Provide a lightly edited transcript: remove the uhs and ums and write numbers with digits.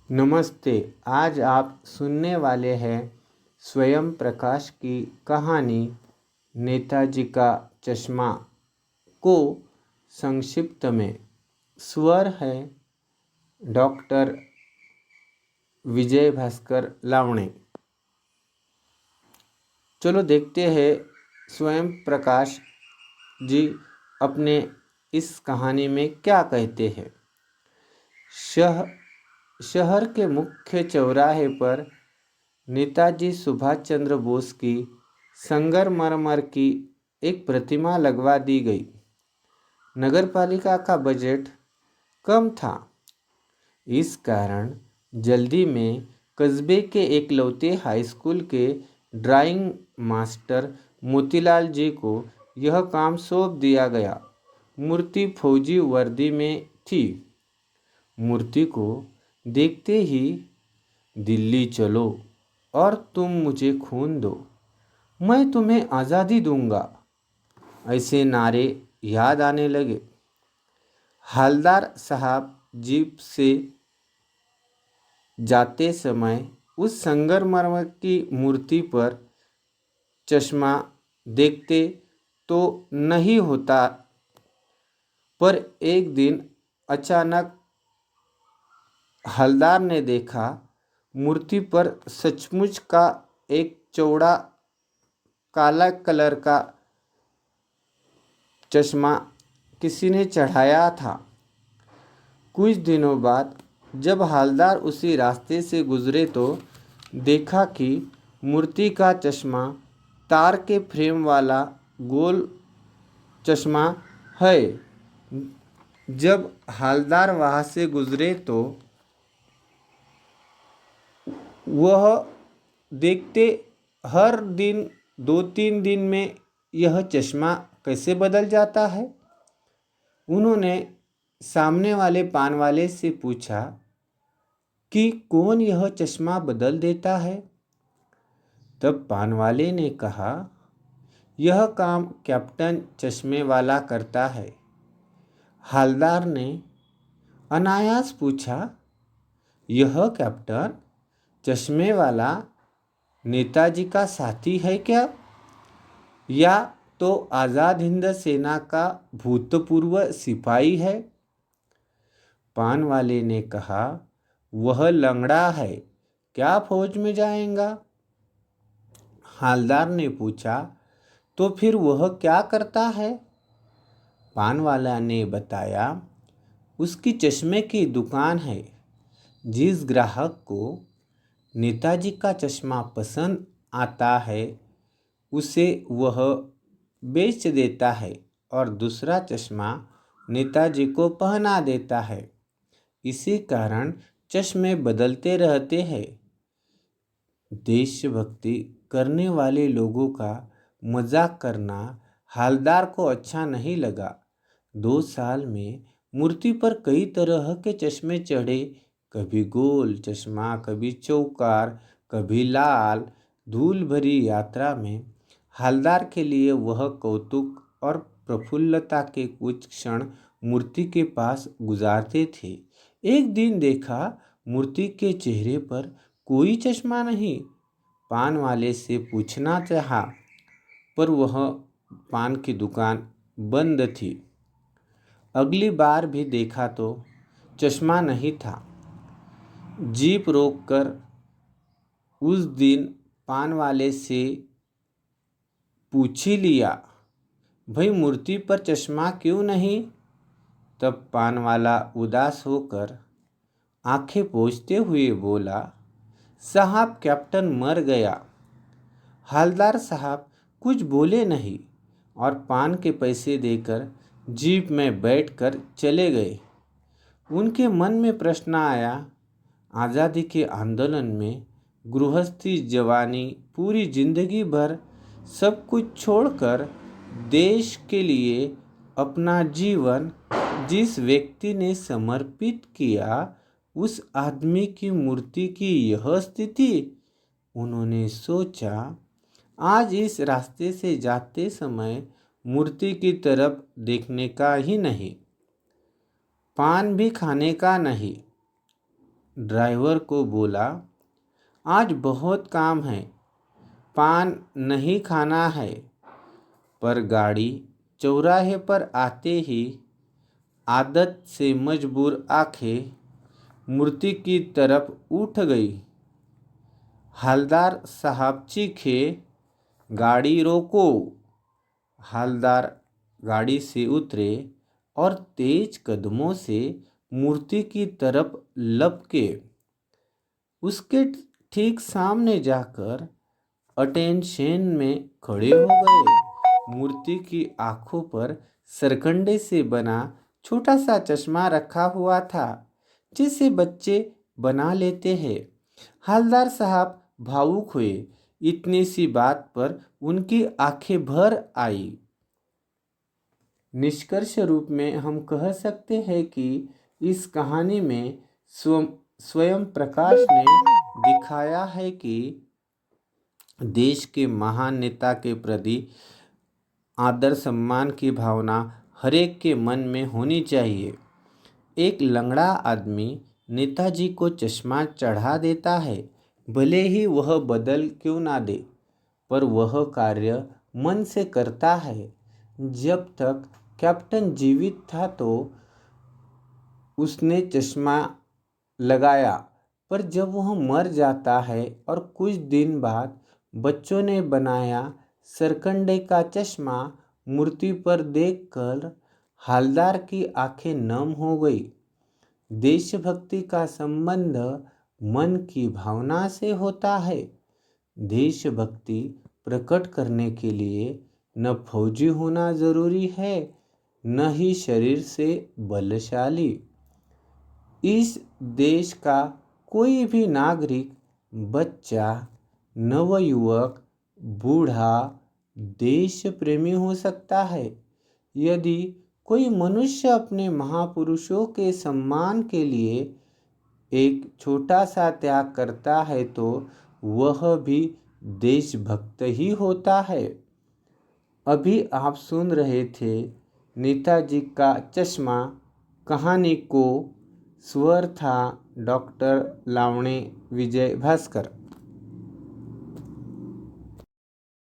नमस्ते। आज आप सुनने वाले हैं स्वयं प्रकाश की कहानी नेताजी का चश्मा को संक्षिप्त में। स्वर है डॉक्टर विजय भास्कर लावणे। चलो देखते हैं स्वयं प्रकाश जी अपने इस कहानी में क्या कहते हैं। शहर के मुख्य चौराहे पर नेताजी सुभाष चंद्र बोस की संगमरमर की एक प्रतिमा लगवा दी गई। नगरपालिका का बजट कम था, इस कारण जल्दी में कस्बे के एकलौते हाई स्कूल के ड्राइंग मास्टर मोतीलाल जी को यह काम सौंप दिया गया। मूर्ति फौजी वर्दी में थी। मूर्ति को देखते ही दिल्ली चलो और तुम मुझे खून दो, मैं तुम्हें आज़ादी दूंगा, ऐसे नारे याद आने लगे। हालदार साहब जीप से जाते समय उस संगमरमर की मूर्ति पर चश्मा देखते तो नहीं होता, पर एक दिन अचानक हलदार ने देखा मूर्ति पर सचमुच का एक चौड़ा काला कलर का चश्मा किसी ने चढ़ाया था। कुछ दिनों बाद जब हलदार उसी रास्ते से गुजरे तो देखा कि मूर्ति का चश्मा तार के फ्रेम वाला गोल चश्मा है। जब हलदार वहाँ से गुजरे तो वह देखते हर दिन 2-3 दिन में यह चश्मा कैसे बदल जाता है। उन्होंने सामने वाले पान वाले से पूछा कि कौन यह चश्मा बदल देता है। तब पान वाले ने कहा, यह काम कैप्टन चश्मे वाला करता है। हलदार ने अनायास पूछा, यह कैप्टन चश्मे वाला नेताजी का साथी है क्या, या तो आज़ाद हिंद सेना का भूतपूर्व सिपाही है। पान वाले ने कहा, वह लंगड़ा है, क्या फौज में जाएगा। हलदार ने पूछा, तो फिर वह क्या करता है। पान वाला ने बताया, उसकी चश्मे की दुकान है। जिस ग्राहक को नेताजी का चश्मा पसंद आता है उसे वह बेच देता है और दूसरा चश्मा नेताजी को पहना देता है। इसी कारण चश्मे बदलते रहते हैं। देशभक्ति करने वाले लोगों का मजाक करना हलदार को अच्छा नहीं लगा। 2 साल में मूर्ति पर कई तरह के चश्मे चढ़े, कभी गोल चश्मा, कभी चौकार, कभी लाल। धूल भरी यात्रा में हलदार के लिए वह कौतुक और प्रफुल्लता के कुछ क्षण मूर्ति के पास गुजारते थे। एक दिन देखा मूर्ति के चेहरे पर कोई चश्मा नहीं। पान वाले से पूछना चाहा, पर वह पान की दुकान बंद थी। अगली बार भी देखा तो चश्मा नहीं था। जीप रोककर उस दिन पान वाले से पूछ ही लिया, भाई मूर्ति पर चश्मा क्यों नहीं। तब पान वाला उदास होकर आंखें पोंछते हुए बोला, साहब कैप्टन मर गया। हलदार साहब कुछ बोले नहीं और पान के पैसे देकर जीप में बैठकर चले गए। उनके मन में प्रश्न आया, आज़ादी के आंदोलन में गृहस्थी जवानी, पूरी जिंदगी भर सब कुछ छोड़कर देश के लिए अपना जीवन जिस व्यक्ति ने समर्पित किया, उस आदमी की मूर्ति की यह स्थिति। उन्होंने सोचा, आज इस रास्ते से जाते समय मूर्ति की तरफ देखने का ही नहीं, पान भी खाने का नहीं। ड्राइवर को बोला, आज बहुत काम है, पान नहीं खाना है। पर गाड़ी चौराहे पर आते ही आदत से मजबूर आंखें मूर्ति की तरफ उठ गई। हवलदार साहब चीखे, गाड़ी रोको। हवलदार गाड़ी से उतरे और तेज कदमों से मूर्ति की तरफ लपके। उसके ठीक सामने जाकर अटेंशन में खड़े हो गए। मूर्ति की आंखों पर सरकंडे से बना छोटा सा चश्मा रखा हुआ था, जिसे बच्चे बना लेते हैं। हवलदार साहब भावुक हुए। इतनी सी बात पर उनकी आंखें भर आई। निष्कर्ष रूप में हम कह सकते हैं कि इस कहानी में स्वयं प्रकाश ने दिखाया है कि देश के महान नेता के प्रति आदर सम्मान की भावना हर एक के मन में होनी चाहिए। एक लंगड़ा आदमी नेताजी को चश्मा चढ़ा देता है, भले ही वह बदल क्यों ना दे, पर वह कार्य मन से करता है। जब तक कैप्टन जीवित था तो उसने चश्मा लगाया, पर जब वह मर जाता है और कुछ दिन बाद बच्चों ने बनाया सरकंडे का चश्मा मूर्ति पर देखकर हवलदार की आंखें नम हो गई। देशभक्ति का संबंध मन की भावना से होता है। देशभक्ति प्रकट करने के लिए न फौजी होना जरूरी है, न ही शरीर से बलशाली। इस देश का कोई भी नागरिक, बच्चा, नवयुवक, बूढ़ा देश प्रेमी हो सकता है। यदि कोई मनुष्य अपने महापुरुषों के सम्मान के लिए एक छोटा सा त्याग करता है तो वह भी देशभक्त ही होता है। अभी आप सुन रहे थे नेताजी का चश्मा कहानी को। स्वर था डॉक्टर लावणे विजय भास्कर।